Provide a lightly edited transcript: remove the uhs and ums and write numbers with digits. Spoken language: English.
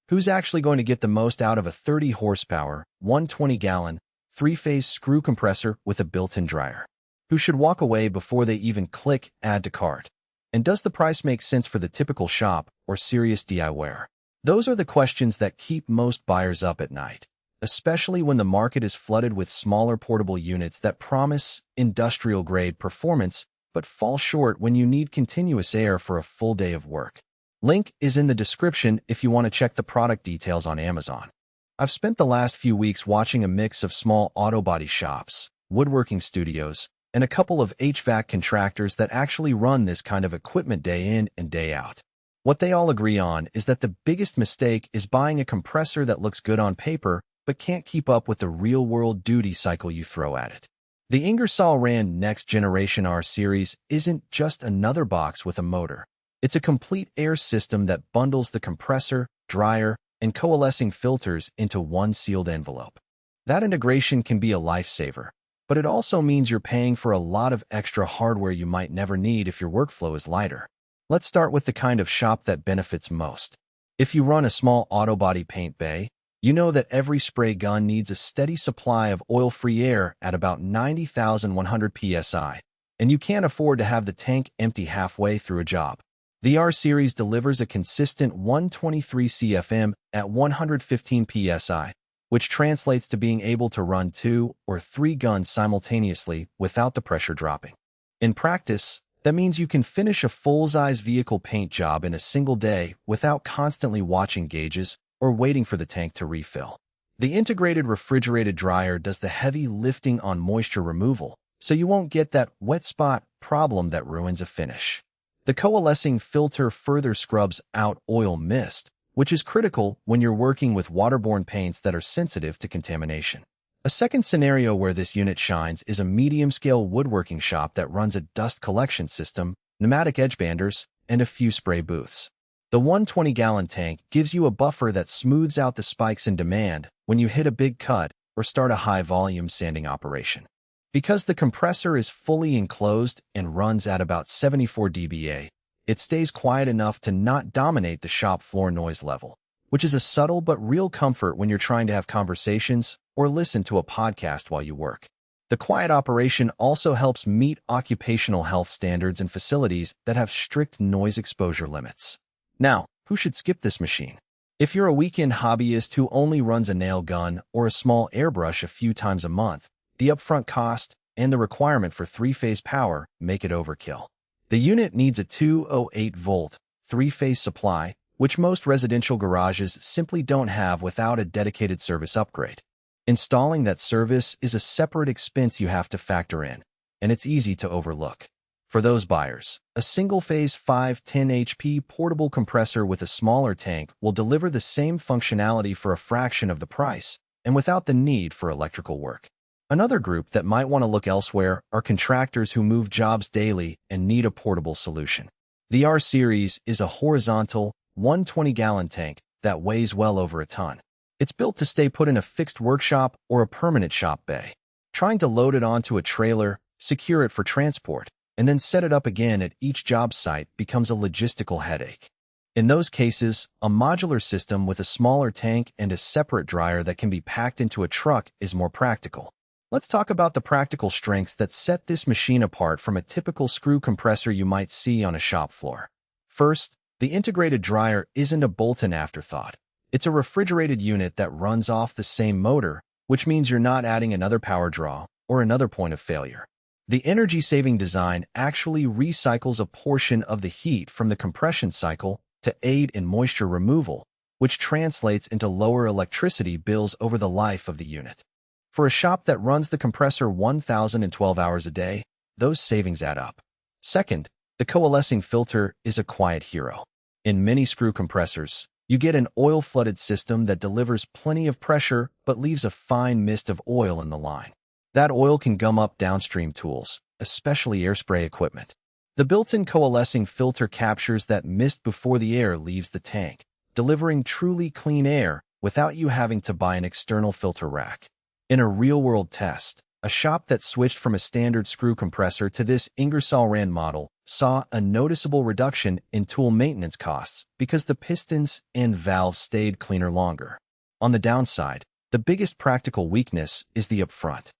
Who's actually going to get the most out of a 30 horsepower, 120-gallon, three-phase screw compressor with a built-in dryer? Who should walk away before they even click Add to Cart? And does the price make sense for the typical shop or serious DIY? Those are the questions that keep most buyers up at night, especially when the market is flooded with smaller portable units that promise industrial-grade performance but fall short when you need continuous air for a full day of work. Link is in the description if you want to check the product details on Amazon. I've spent the last few weeks watching a mix of small auto body shops, woodworking studios, and a couple of HVAC contractors that actually run this kind of equipment day in and day out. What they all agree on is that the biggest mistake is buying a compressor that looks good on paper but can't keep up with the real-world duty cycle you throw at it. The Ingersoll Rand Next Generation R Series isn't just another box with a motor. It's a complete air system that bundles the compressor, dryer, and coalescing filters into one sealed envelope. That integration can be a lifesaver, but it also means you're paying for a lot of extra hardware you might never need if your workflow is lighter. Let's start with the kind of shop that benefits most. If you run a small auto body paint bay, you know that every spray gun needs a steady supply of oil-free air at about 90,100 psi, and you can't afford to have the tank empty halfway through a job. The R Series delivers a consistent 123 CFM at 115 psi, which translates to being able to run 2 or 3 guns simultaneously without the pressure dropping. In practice, that means you can finish a full-size vehicle paint job in a single day without constantly watching gauges or waiting for the tank to refill. The integrated refrigerated dryer does the heavy lifting on moisture removal, so you won't get that wet spot problem that ruins a finish. The coalescing filter further scrubs out oil mist, which is critical when you're working with waterborne paints that are sensitive to contamination. A second scenario where this unit shines is a medium-scale woodworking shop that runs a dust collection system, pneumatic edge banders, and a few spray booths. The 120-gallon tank gives you a buffer that smooths out the spikes in demand when you hit a big cut or start a high-volume sanding operation. Because the compressor is fully enclosed and runs at about 74 dBA, it stays quiet enough to not dominate the shop floor noise level, which is a subtle but real comfort when you're trying to have conversations or listen to a podcast while you work. The quiet operation also helps meet occupational health standards in facilities that have strict noise exposure limits. Now, who should skip this machine? If you're a weekend hobbyist who only runs a nail gun or a small airbrush a few times a month, the upfront cost and the requirement for three-phase power make it overkill. The unit needs a 208-volt, three-phase supply, which most residential garages simply don't have without a dedicated service upgrade. Installing that service is a separate expense you have to factor in, and it's easy to overlook. For those buyers, a single-phase 510 HP portable compressor with a smaller tank will deliver the same functionality for a fraction of the price and without the need for electrical work. Another group that might want to look elsewhere are contractors who move jobs daily and need a portable solution. The R Series is a horizontal, 120-gallon tank that weighs well over a ton. It's built to stay put in a fixed workshop or a permanent shop bay. Trying to load it onto a trailer, secure it for transport, and then set it up again at each job site becomes a logistical headache. In those cases, a modular system with a smaller tank and a separate dryer that can be packed into a truck is more practical. Let's talk about the practical strengths that set this machine apart from a typical screw compressor you might see on a shop floor. First, the integrated dryer isn't a bolt-in afterthought. It's a refrigerated unit that runs off the same motor, which means you're not adding another power draw or another point of failure. The energy-saving design actually recycles a portion of the heat from the compression cycle to aid in moisture removal, which translates into lower electricity bills over the life of the unit. For a shop that runs the compressor 1,012 hours a day, those savings add up. Second, the coalescing filter is a quiet hero. In many screw compressors, you get an oil-flooded system that delivers plenty of pressure but leaves a fine mist of oil in the line. That oil can gum up downstream tools, especially airspray equipment. The built-in coalescing filter captures that mist before the air leaves the tank, delivering truly clean air without you having to buy an external filter rack. In a real-world test, A shop that switched from a standard screw compressor to this Ingersoll Rand model saw a noticeable reduction in tool maintenance costs because the pistons and valves stayed cleaner longer. On the downside, the biggest practical weakness is the upfront.